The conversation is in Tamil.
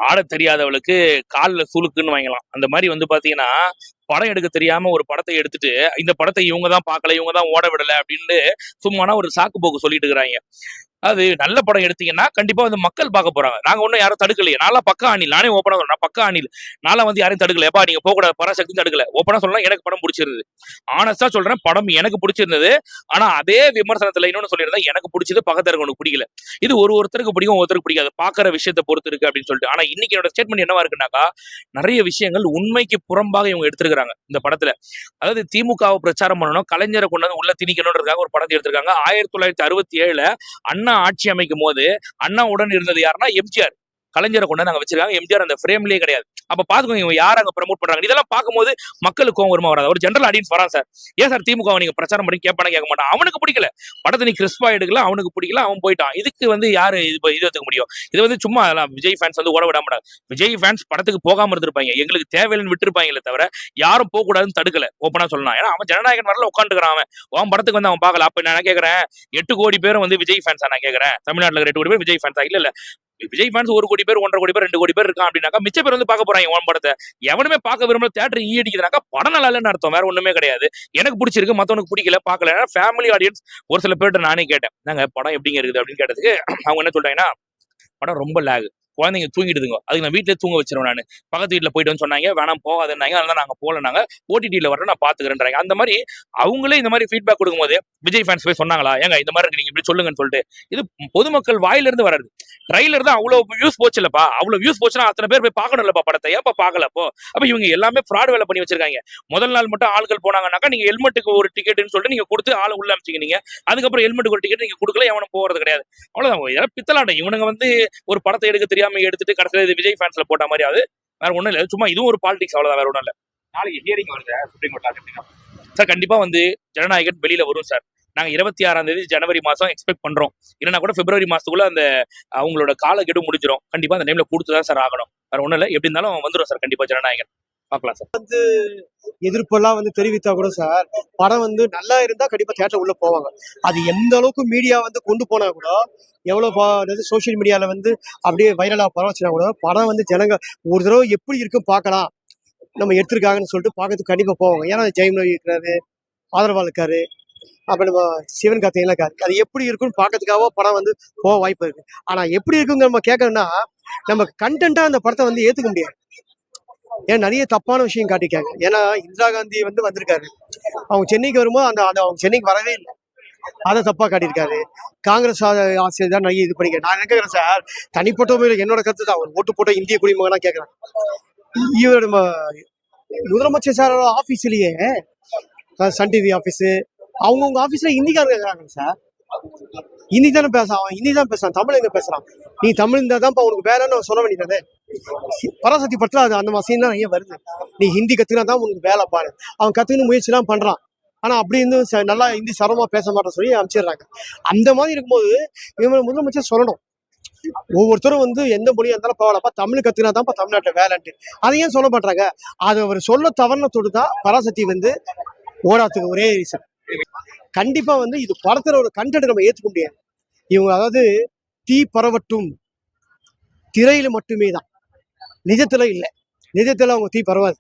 ஆட தெரியாதவளுக்கு கால்ல சுளுக்குன்னு வாங்கலாம். அந்த மாதிரி வந்து பாத்தீங்கன்னா, படம் எடுக்க தெரியாம ஒரு படத்தை எடுத்துட்டு, இந்த படத்தை இவங்க தான் பார்க்கல, இவங்க தான் ஓட விடல அப்படின்னு சும்மானா ஒரு சாக்கு போக்கு சொல்லிட்டு இருக்கிறாங்க. அது நல்ல படம் எடுத்தீங்கன்னா கண்டிப்பா வந்து மக்கள் பார்க்க போறாங்க. நாங்க ஒன்னும் யாரும் தடுக்கலையே. நான்லாம் பக்கா அணில். நானே ஓப்பனா சொல்றேன். நான் பக்கா அணில். நான்லாம் வந்து யாரையும் தடுக்கல. எப்பா நீங்க போகக்கூடாது பராசக்தி தடுக்கல. ஓப்பனா சொல்லலாம் எனக்கு படம் பிடிச்சிருந்தது. ஆனஸ்டா சொல்றேன் படம் எனக்கு பிடிச்சிருந்தது. ஆனா அதே விமர்சனத்துல இன்னொன்னு சொல்லியிருந்தேன் எனக்கு பிடிச்சது பக்கத்துல இருக்கவனுக்கு பிடிக்கல. இது ஒருத்தருக்கு பிடிக்கும் ஒருத்தருக்கு பிடிக்காது. பார்க்குற விஷயத்தை பொறுத்து இருக்கு அப்படின்னு சொல்லிட்டு. ஆனா இன்னைக்கு என்னோட ஸ்டேட்மெண்ட் என்னவா இருக்குன்னாக்கா, நிறைய விஷயங்கள் உண்மைக்கு புறம்பாக இவங்க எடுத்திருக்காங்க இந்த படத்துல. அதாவது திமுகவை பிரச்சாரம் பண்ணணும், கலைஞரை கொண்டு வந்து உள்ள திணிக்கணும்ன்றதுக்காக ஒரு படத்தை எடுத்திருக்காங்க. 1967ல அண்ணா ஆட்சி அமைக்கும் போது அண்ணா உடன் இருந்தது யாருன்னா எம்ஜிஆர். கலைஞரை கொண்டு நாங்க வச்சிருக்காங்க. எம்ஜிஆர் அந்த ஃப்ரேம்லயே கிடையாது. அப்ப பாத்துக்கோங்க இவங்க யார் அங்க ப்ரமோட் பண்றாங்க. இதெல்லாம் பார்க்கும்போது மக்களுக்கு கோவம் வருமா வராது. ஒரு ஜெனரல் ஆடியன்ஸ் வரான் சார். ஏன் சார் திமுக நீங்க பிரச்சாரம் பண்ணி கேட்பானு கேட்க மாட்டான். அவனுக்கு பிடிக்கல. படத்தை நீ கிறிஸ்பா எடுக்கல, அவனுக்கு பிடிக்கல, அவன் போயிட்டான். இதுக்கு வந்து யாரு இது எடுத்துக்க முடியும்? இது வந்து சும்மா விஜய் ஃபேன்ஸ் வந்து ஓட விட மாட்டாங்க. விஜய் ஃபேன்ஸ் படத்துக்கு போகாம இருந்திருப்பாங்க. எங்களுக்கு தேவையில்லைன்னு விட்டுருப்பாங்களே தவிர யாரும் போக கூடாதுன்னு தடுக்கல. ஓப்பனா சொல்லலாம். ஏன்னா அவன் ஜனநாயகன் வரல உட்காந்துக்கிறான். அவன் படத்துக்கு வந்து அவன் பார்க்கல. அப்ப நான் கேட்கறேன் 8 கோடி பேரும் வந்து விஜய் ஃபேன்ஸா நான் கேட்கறேன். தமிழ்நாட்டுல 8 கோடி பேர் விஜய் ஃபேன்ஸா? இல்ல விஜய் ஃபேன்ஸ் 1 கோடி பேர் 1.5 கோடி பேர் 2 கோடி பேர் இருக்கான் அப்படின்னாக்கா மிச்ச பேர் வந்து பார்க்க போறாங்க ஓன் படத்தை. எவனுமே பார்க்க விரும்பல தியேட்டர் ஈ அடிக்குதுனாக்கா படம் நல்லா இல்லைன்னு அர்த்தம். வேற ஒண்ணுமே கிடையாது. எனக்கு பிடிச்சிருக்கு மத்தவனுக்கு பிடிக்கல பார்க்கல. ஃபேமிலி ஆடியன்ஸ் ஒரு சில பேர்ட்ட நானே கேட்டேன். நாங்க படம் எப்படிங்க இருக்குது அப்படின்னு கேட்டதுக்கு அவங்க என்ன சொல்றாங்கன்னா படம் ரொம்ப லேக். குழந்தைங்க தூங்கிடுதுங்க. அதுக்கு நான் வீட்டிலே தூங்க வச்சிருவேன். நான் பக்கத்து வீட்டில் போயிட்டு வந்து சொன்னாங்க வேணாம் போகாதுன்னாங்க. அதனால நாங்கள் போகல. நாங்கள் ஓடிடியில் வரேன் நான் பார்த்துக்கிறேன்றாங்க. அந்த மாதிரி அவங்களே இந்த மாதிரி ஃபீட்பேக் கொடுக்கும்போது விஜய் ஃபேன்ஸ் போய் சொன்னாங்களா ஏங்க இந்த மாதிரி இருக்கு நீங்க இப்படி சொல்லுங்கன்னு சொல்லிட்டு. இது பொதுமக்கள் வாயிலிருந்து வராது. ட்ரைலர் தான் அவ்வளோ வியூஸ் போச்சு இல்லப்பா. அவ்வளோ வியூஸ் போச்சுன்னா அத்தனை பேர் போய் பார்க்கணும் இல்லப்பா படத்தை. ஏப்பா பார்க்கலப்போ? அப்ப இவங்க எல்லாமே ஃப்ராட் வேலை பண்ணி வச்சிருக்காங்க. முதல் நாள் மட்டும் ஆட்கள் போனாங்கன்னாக்கா நீங்க ஹெல்மெட்டுக்கு ஒரு டிக்கெட்னு சொல்லிட்டு நீங்க கொடுத்து ஆளை உள்ள அமைச்சிங்க. நீங்க அதுக்கப்புறம் ஹெல்மெட்டுக்கு ஒரு டிக்கெட் நீங்க கொடுக்கல எவனும் போறது கிடையாது. அவ்வளவுதான் பித்தலாட்டம். இவனுங்க வந்து ஒரு படத்தை எடுக்க தெரியாம எடுத்துட்டு கடைசியில் இது விஜய் ஃபேன்ஸ்ல போட்ட மாதிரி வேற ஒண்ணும் இல்லை. சும்மா இதுவும் ஒரு பாலிடிக்ஸ் அவ்வளவுதான். வேற ஒண்ணும் இல்லை. நாளைக்கு ஹியரிங் வருது சுப்ரீம் கோர்ட்ல சார். கண்டிப்பா வந்து ஜனநாயகன் வெளியில வரும் சார். நாங்க 26ஆம் தேதி ஜனவரி மாசம் எக்ஸ்பெக்ட் பண்றோம். இல்லைன்னா கூட பிப்ரவரி மாசத்துக்குள்ள அந்த அவங்களோட காலக்கெடு முடிஞ்சிடும். கண்டிப்பா அந்த டைம்ல கொடுத்துதான் சார் ஆகணும். வேற ஒண்ணும் இல்லை. எப்படி இருந்தாலும் வந்துடும் சார் கண்டிப்பா ஜனநாயகன். பார்க்கலாம் சார். வந்து எதிர்ப்பெல்லாம் வந்து தெரிவித்தா கூட சார் படம் வந்து நல்லா இருந்தா கண்டிப்பா தியேட்டர் உள்ள போவாங்க. அது எந்த அளவுக்கு மீடியா வந்து கொண்டு போனா கூட எவ்வளவு சோசியல் மீடியால வந்து அப்படியே வைரலா பரவச்சுனா கூட படம் வந்து ஜனங்க ஒரு தடவை எப்படி இருக்கும் பார்க்கலாம் நம்ம எடுத்திருக்காங்கன்னு சொல்லிட்டு பார்க்கறதுக்கு கண்டிப்பா போவாங்க. ஏன்னா ஜெயம் ரவி இருக்கிறாரு, ஆதரவால் இருக்காரு, அப்புறம் நம்ம சிவன் கார்த்திகேயன் இருக்காரு. அது எப்படி இருக்குன்னு பார்க்கறதுக்காக படம் வந்து போக வாய்ப்பு இருக்கு. ஆனா எப்படி இருக்குங்க நம்ம கேட்கணும்னா நம்ம கண்டென்ட்டா அந்த படத்தை வந்து ஏத்துக்க முடியாது. ஏன் நிறைய தப்பான விஷயம் காட்டிக்காங்க. ஏன்னா இந்திரா காந்தி வந்து வந்திருக்காரு. அவங்க சென்னைக்கு வரும்போது அந்த அவங்க சென்னைக்கு வரவே இல்லை. அதை தப்பா காட்டியிருக்காரு. காங்கிரஸ் ஆசிரியர் தான் நிறைய இது பண்ணிக்க. நான் நினைக்கிறேன் சார் தனிப்பட்ட முறையில் என்னோட கருத்து தான். அவர் ஓட்டு போட்ட இந்திய குடிமகனா கேட்கிறேன். இவர் நம்ம முதலமைச்சர் சார் ஆபீஸ்லயே சன் டிவி ஆபீஸ் அவங்கவுங்க ஆபீஸ்ல ஹிந்திக்காரங்க இருக்கிறாங்க சார். ஹிந்தி தானே பேசுறான். ஹிந்தி தான் பேசுறான். தமிழ் எங்க பேசுறான்? நீ தமிழ் இருந்தா தான் உனக்கு வேலைன்னு சொல்ல வேண்டியது. பராசக்தி படத்துல அது அந்த சீன் தான் நிறைய வருது. நீ ஹிந்தி கத்துக்கினா தான் உனக்கு வேலை பாரு. அவன் கத்துக்கணும் முயற்சி எல்லாம் பண்றான். ஆனா அப்படி இருந்து நல்லா ஹிந்தி சரமா பேச மாட்டேன்னு சொல்லி அமைச்சிடுறாங்க. அந்த மாதிரி இருக்கும்போது இவங்க முதலமைச்சர் சொல்லணும். ஒவ்வொருத்தரும் வந்து எந்த மொழியா இருந்தாலும் பரவாயில்லப்பா தமிழ் கத்துக்கினா தான் தமிழ்நாட்டுல வேலைன்ட்டு. அதை ஏன் சொல்ல மாட்டாங்க? அது அவர் சொல்ல தவறுனத்தோடு தான் பராசக்தி வந்து ஓடாத்துக்கு ஒரே ரீசன். கண்டிப்பா வந்து இது படத்துல ஒரு கண்டென்ட் நம்ம ஏத்துக்க முடியாது. இவங்க அதாவது தீ பரவட்டும் திரையில மட்டுமே தான், நிஜத்துல இல்லை. நிஜத்துல அவங்க தீ பரவாது.